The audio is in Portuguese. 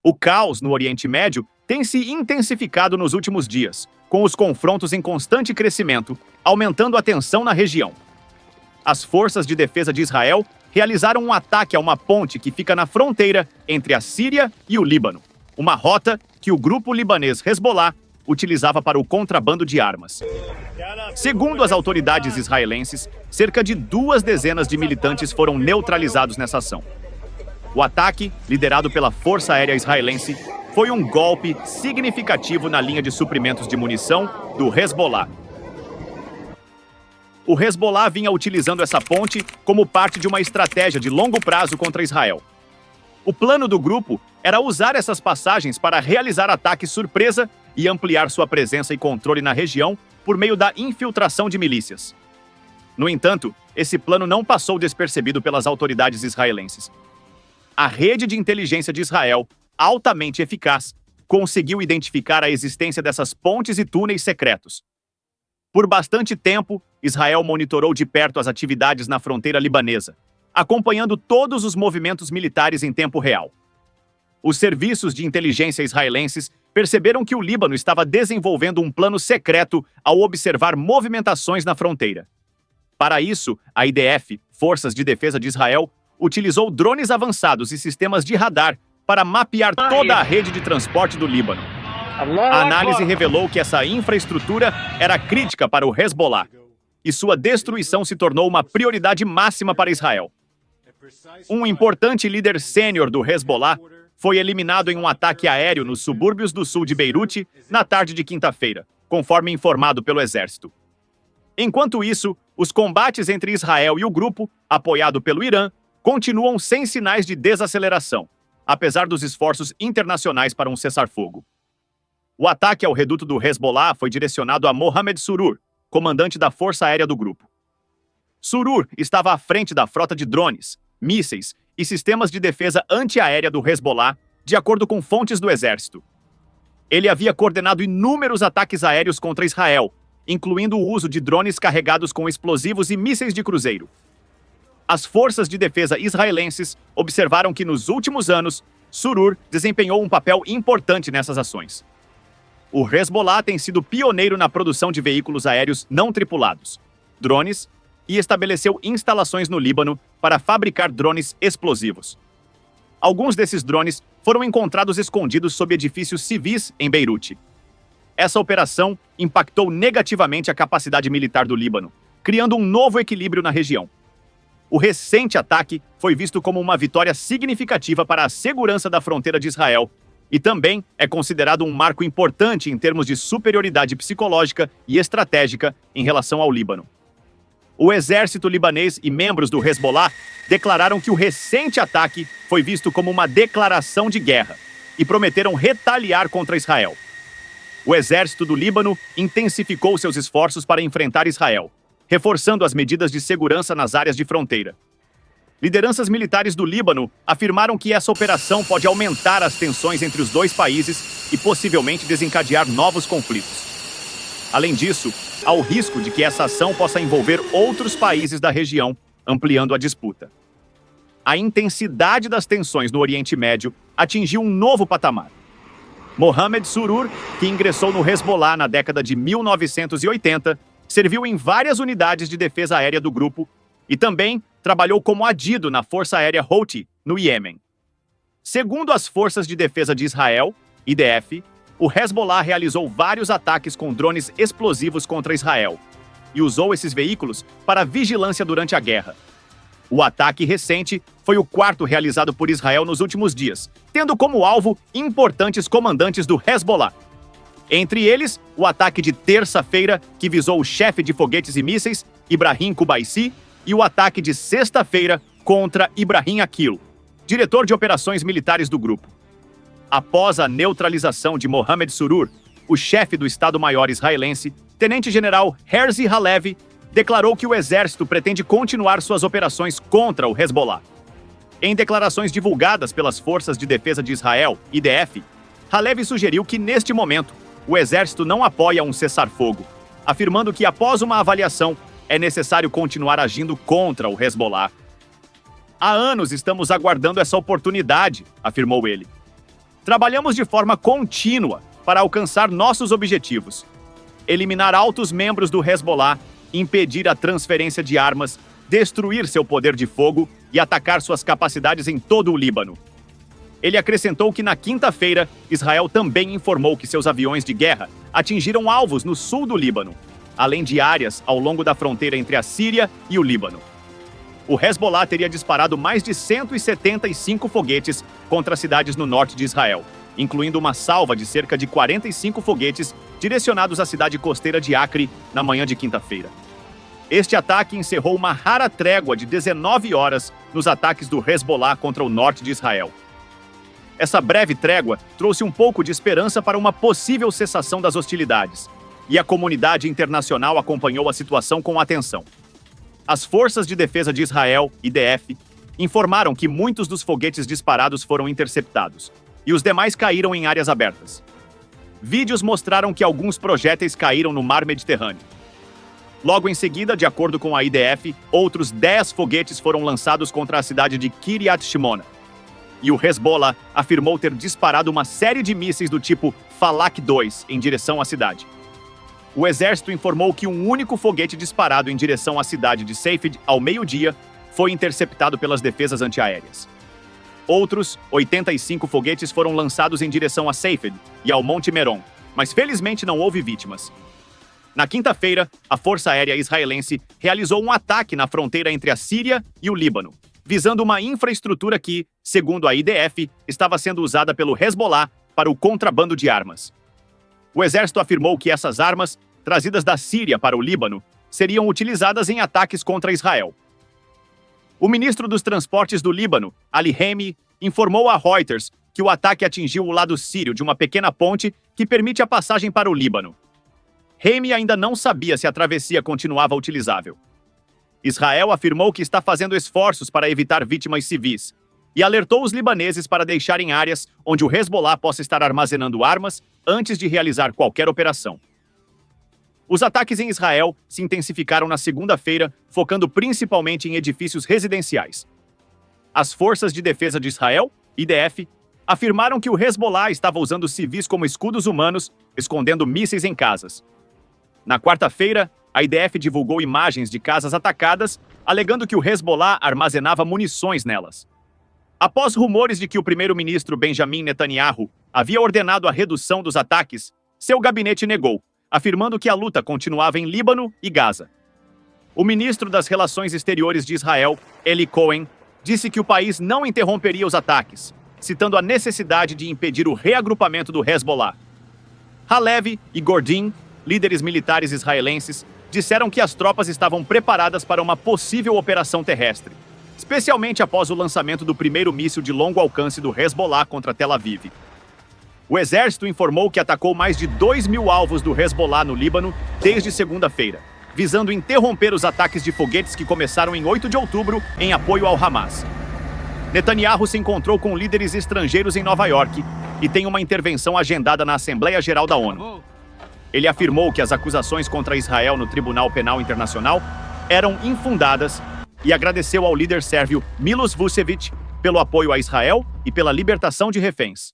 O caos no Oriente Médio tem se intensificado nos últimos dias, com os confrontos em constante crescimento, aumentando a tensão na região. As forças de defesa de Israel realizaram um ataque a uma ponte que fica na fronteira entre a Síria e o Líbano, uma rota que o grupo libanês Hezbollah utilizava para o contrabando de armas. Segundo as autoridades israelenses, cerca de 2 dezenas de militantes foram neutralizados nessa ação. O ataque, liderado pela Força Aérea Israelense, foi um golpe significativo na linha de suprimentos de munição do Hezbollah. O Hezbollah vinha utilizando essa ponte como parte de uma estratégia de longo prazo contra Israel. O plano do grupo era usar essas passagens para realizar ataques surpresa e ampliar sua presença e controle na região por meio da infiltração de milícias. No entanto, esse plano não passou despercebido pelas autoridades israelenses. A rede de inteligência de Israel, altamente eficaz, conseguiu identificar a existência dessas pontes e túneis secretos. Por bastante tempo, Israel monitorou de perto as atividades na fronteira libanesa, acompanhando todos os movimentos militares em tempo real. Os serviços de inteligência israelenses perceberam que o Líbano estava desenvolvendo um plano secreto ao observar movimentações na fronteira. Para isso, a IDF, Forças de Defesa de Israel, utilizou drones avançados e sistemas de radar para mapear toda a rede de transporte do Líbano. A análise revelou que essa infraestrutura era crítica para o Hezbollah, e sua destruição se tornou uma prioridade máxima para Israel. Um importante líder sênior do Hezbollah foi eliminado em um ataque aéreo nos subúrbios do sul de Beirute na tarde de quinta-feira, conforme informado pelo exército. Enquanto isso, os combates entre Israel e o grupo, apoiado pelo Irã, continuam sem sinais de desaceleração, apesar dos esforços internacionais para um cessar-fogo. O ataque ao reduto do Hezbollah foi direcionado a Mohamed Surur, comandante da Força Aérea do grupo. Surur estava à frente da frota de drones, mísseis e sistemas de defesa antiaérea do Hezbollah, de acordo com fontes do exército. Ele havia coordenado inúmeros ataques aéreos contra Israel, incluindo o uso de drones carregados com explosivos e mísseis de cruzeiro. As forças de defesa israelenses observaram que, nos últimos anos, Surur desempenhou um papel importante nessas ações. O Hezbollah tem sido pioneiro na produção de veículos aéreos não tripulados, drones, e estabeleceu instalações no Líbano para fabricar drones explosivos. Alguns desses drones foram encontrados escondidos sob edifícios civis em Beirute. Essa operação impactou negativamente a capacidade militar do Líbano, criando um novo equilíbrio na região. O recente ataque foi visto como uma vitória significativa para a segurança da fronteira de Israel e também é considerado um marco importante em termos de superioridade psicológica e estratégica em relação ao Líbano. O exército libanês e membros do Hezbollah declararam que o recente ataque foi visto como uma declaração de guerra e prometeram retaliar contra Israel. O exército do Líbano intensificou seus esforços para enfrentar Israel, reforçando as medidas de segurança nas áreas de fronteira. Lideranças militares do Líbano afirmaram que essa operação pode aumentar as tensões entre os dois países e possivelmente desencadear novos conflitos. Além disso, há o risco de que essa ação possa envolver outros países da região, ampliando a disputa. A intensidade das tensões no Oriente Médio atingiu um novo patamar. Mohamed Surur, que ingressou no Hezbollah na década de 1980, serviu em várias unidades de defesa aérea do grupo e também trabalhou como adido na Força Aérea Houthi, no Iêmen. Segundo as Forças de Defesa de Israel, IDF, o Hezbollah realizou vários ataques com drones explosivos contra Israel e usou esses veículos para vigilância durante a guerra. O ataque recente foi o 4º realizado por Israel nos últimos dias, tendo como alvo importantes comandantes do Hezbollah. Entre eles, o ataque de terça-feira, que visou o chefe de foguetes e mísseis, Ibrahim Kubaisi, e o ataque de sexta-feira contra Ibrahim Akil, diretor de operações militares do grupo. Após a neutralização de Mohamed Surur, o chefe do Estado-Maior israelense, tenente-general Herzi Halevi, declarou que o exército pretende continuar suas operações contra o Hezbollah. Em declarações divulgadas pelas Forças de Defesa de Israel, IDF, Halevi sugeriu que, neste momento, o exército não apoia um cessar-fogo, afirmando que, após uma avaliação, é necessário continuar agindo contra o Hezbollah. Há anos estamos aguardando essa oportunidade, afirmou ele. Trabalhamos de forma contínua para alcançar nossos objetivos: eliminar altos membros do Hezbollah, impedir a transferência de armas, destruir seu poder de fogo e atacar suas capacidades em todo o Líbano. Ele acrescentou que na quinta-feira, Israel também informou que seus aviões de guerra atingiram alvos no sul do Líbano, além de áreas ao longo da fronteira entre a Síria e o Líbano. O Hezbollah teria disparado mais de 175 foguetes contra cidades no norte de Israel, incluindo uma salva de cerca de 45 foguetes direcionados à cidade costeira de Acre na manhã de quinta-feira. Este ataque encerrou uma rara trégua de 19 horas nos ataques do Hezbollah contra o norte de Israel. Essa breve trégua trouxe um pouco de esperança para uma possível cessação das hostilidades, e a comunidade internacional acompanhou a situação com atenção. As Forças de Defesa de Israel, IDF, informaram que muitos dos foguetes disparados foram interceptados, e os demais caíram em áreas abertas. Vídeos mostraram que alguns projéteis caíram no mar Mediterrâneo. Logo em seguida, de acordo com a IDF, outros 10 foguetes foram lançados contra a cidade de Kiryat Shimona. E o Hezbollah afirmou ter disparado uma série de mísseis do tipo Falak 2 em direção à cidade. O exército informou que um único foguete disparado em direção à cidade de Safed ao meio-dia foi interceptado pelas defesas antiaéreas. Outros 85 foguetes foram lançados em direção a Safed e ao Monte Meron, mas felizmente não houve vítimas. Na quinta-feira, a Força Aérea Israelense realizou um ataque na fronteira entre a Síria e o Líbano, visando uma infraestrutura que, segundo a IDF, estava sendo usada pelo Hezbollah para o contrabando de armas. O exército afirmou que essas armas, trazidas da Síria para o Líbano, seriam utilizadas em ataques contra Israel. O ministro dos Transportes do Líbano, Ali Hemi, informou a Reuters que o ataque atingiu o lado sírio de uma pequena ponte que permite a passagem para o Líbano. Hemi ainda não sabia se a travessia continuava utilizável. Israel afirmou que está fazendo esforços para evitar vítimas civis e alertou os libaneses para deixarem áreas onde o Hezbollah possa estar armazenando armas antes de realizar qualquer operação. Os ataques em Israel se intensificaram na segunda-feira, focando principalmente em edifícios residenciais. As Forças de Defesa de Israel, IDF, afirmaram que o Hezbollah estava usando civis como escudos humanos, escondendo mísseis em casas. Na quarta-feira, a IDF divulgou imagens de casas atacadas, alegando que o Hezbollah armazenava munições nelas. Após rumores de que o primeiro-ministro Benjamin Netanyahu havia ordenado a redução dos ataques, seu gabinete negou, afirmando que a luta continuava em Líbano e Gaza. O ministro das Relações Exteriores de Israel, Eli Cohen, disse que o país não interromperia os ataques, citando a necessidade de impedir o reagrupamento do Hezbollah. Halevi e Gordin, líderes militares israelenses, disseram que as tropas estavam preparadas para uma possível operação terrestre, especialmente após o lançamento do primeiro míssil de longo alcance do Hezbollah contra Tel Aviv. O exército informou que atacou mais de 2.000 alvos do Hezbollah no Líbano desde segunda-feira, visando interromper os ataques de foguetes que começaram em 8 de outubro em apoio ao Hamas. Netanyahu se encontrou com líderes estrangeiros em Nova York e tem uma intervenção agendada na Assembleia Geral da ONU. Ele afirmou que as acusações contra Israel no Tribunal Penal Internacional eram infundadas e agradeceu ao líder sérvio Milos Vučević pelo apoio a Israel e pela libertação de reféns.